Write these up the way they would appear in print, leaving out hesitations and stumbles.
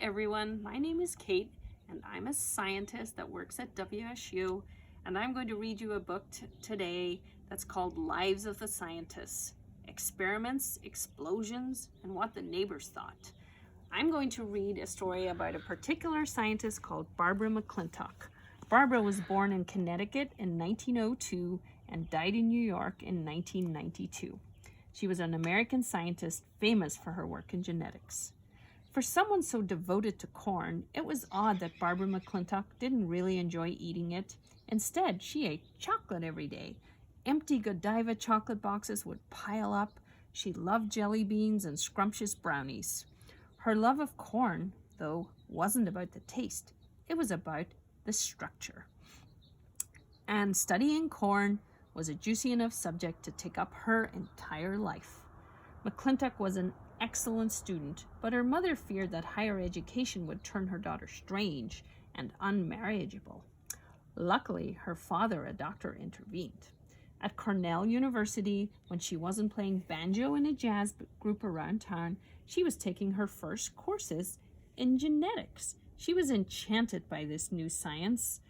everyone, my name is Kate and I'm a scientist that works at WSU, and I'm going to read you a book today that's called Lives of the Scientists: Experiments, Explosions, and What the Neighbors Thought. I'm going to read a story about a particular scientist called Barbara McClintock. Barbara was born in Connecticut in 1902 and died in New York in 1992. She was an American scientist famous for her work in genetics. For someone so devoted to corn, it was odd that Barbara McClintock didn't really enjoy eating it. Instead, she ate chocolate every day. Empty Godiva chocolate boxes would pile up. She loved jelly beans and scrumptious brownies. Her love of corn, though, wasn't about the taste. It was about the structure. And studying corn was a juicy enough subject to take up her entire life. McClintock was an excellent student, but her mother feared that higher education would turn her daughter strange and unmarriageable. Luckily, her father, a doctor, intervened. At Cornell University, when she wasn't playing banjo in a jazz group around town, she was taking her first courses in genetics. She was enchanted by this new science,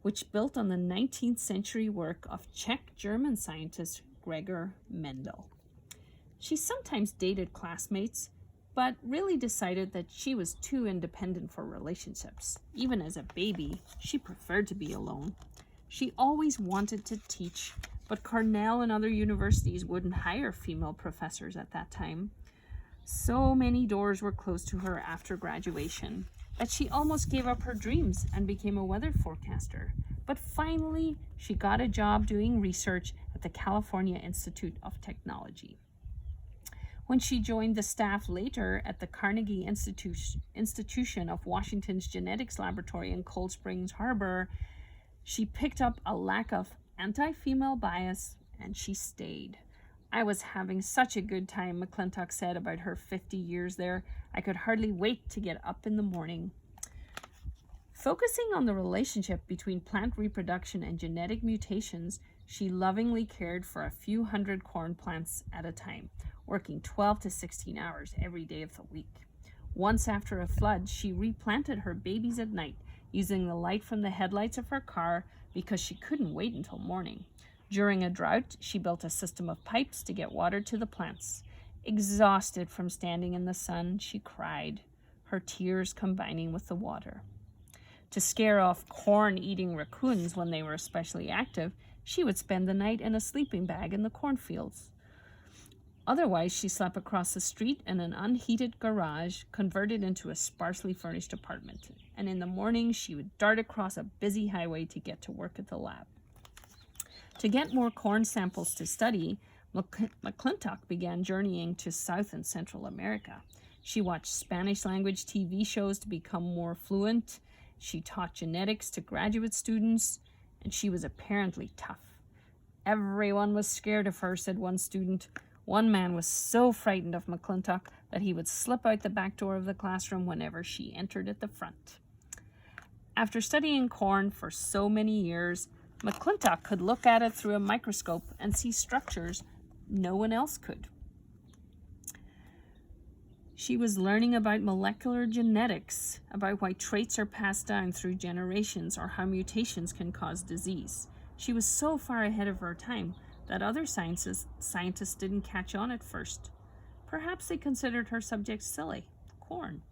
which built on the 19th century work of Czech-German scientist Gregor Mendel. She sometimes dated classmates, but really decided that she was too independent for relationships. Even as a baby, she preferred to be alone. She always wanted to teach, but Cornell and other universities wouldn't hire female professors at that time. So many doors were closed to her after graduation that she almost gave up her dreams and became a weather forecaster. But finally, she got a job doing research at the California Institute of Technology. When she joined the staff later at the Carnegie Institution of Washington's Genetics Laboratory in Cold Springs Harbor, she picked up a lack of anti-female bias, and she stayed. "I was having such a good time," McClintock said about her 50 years there. "I could hardly wait to get up in the morning." Focusing on the relationship between plant reproduction and genetic mutations, she lovingly cared for a few hundred corn plants at a time, working 12 to 16 hours every day of the week. Once after a flood, she replanted her babies at night, using the light from the headlights of her car because she couldn't wait until morning. During a drought, she built a system of pipes to get water to the plants. Exhausted from standing in the sun, she cried, her tears combining with the water. To scare off corn-eating raccoons when they were especially active, she would spend the night in a sleeping bag in the cornfields. Otherwise, she slept across the street in an unheated garage converted into a sparsely furnished apartment. And in the morning, she would dart across a busy highway to get to work at the lab. To get more corn samples to study, McClintock began journeying to South and Central America. She watched Spanish-language TV shows to become more fluent. She taught genetics to graduate students, and she was apparently tough. "Everyone was scared of her," said one student. One man was so frightened of McClintock that he would slip out the back door of the classroom whenever she entered at the front. After studying corn for so many years, McClintock could look at it through a microscope and see structures no one else could. She was learning about molecular genetics, about why traits are passed down through generations or how mutations can cause disease. She was so far ahead of her time that other scientists didn't catch on at first. Perhaps they considered her subject silly, corn,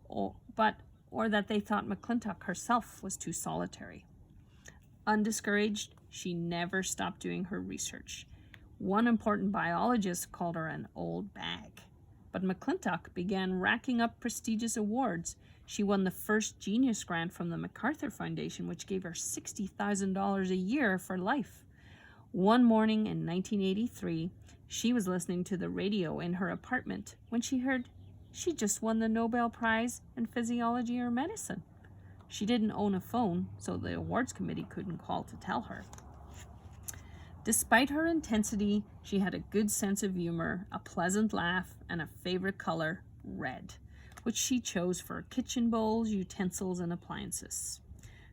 or that they thought McClintock herself was too solitary. Undiscouraged, she never stopped doing her research. One important biologist called her an old bag. But McClintock began racking up prestigious awards. She won the first Genius Grant from the McAteer Foundation, which gave her $60,000 a year for life. One morning in 1983, she was listening to the radio in her apartment when she heard she just won the Nobel Prize in Physiology or Medicine. She didn't own a phone, so the awards committee couldn't call to tell her. Despite her intensity, she had a good sense of humor, a pleasant laugh, and a favorite color, red, which she chose for kitchen bowls, utensils, and appliances.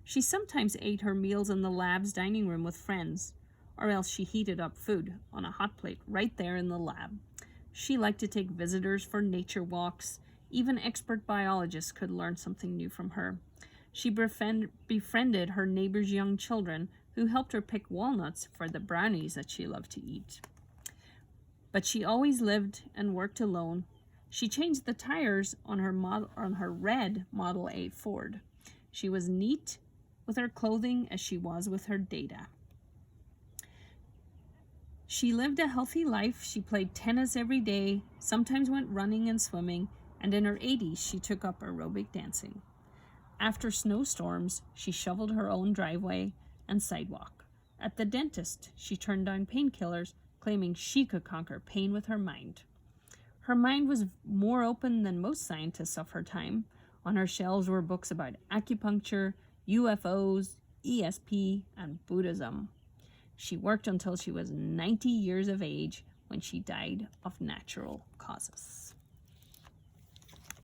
She sometimes ate her meals in the lab's dining room with friends, or else she heated up food on a hot plate right there in the lab. She liked to take visitors for nature walks, Even expert biologists could learn something new from her. She befriended her neighbor's young children, who helped her pick walnuts for the brownies that she loved to eat. But she always lived and worked alone. She changed the tires on her red Model A Ford. She was neat with her clothing as she was with her data. She lived a healthy life. She played tennis every day, sometimes went running and swimming, and in her 80s she took up aerobic dancing. After snowstorms, she shoveled her own driveway and sidewalk. At the dentist, she turned down painkillers, claiming she could conquer pain with her mind. Her mind was more open than most scientists of her time. On her shelves were books about acupuncture, UFOs, ESP, and Buddhism. She worked until she was 90 years of age when she died of natural causes.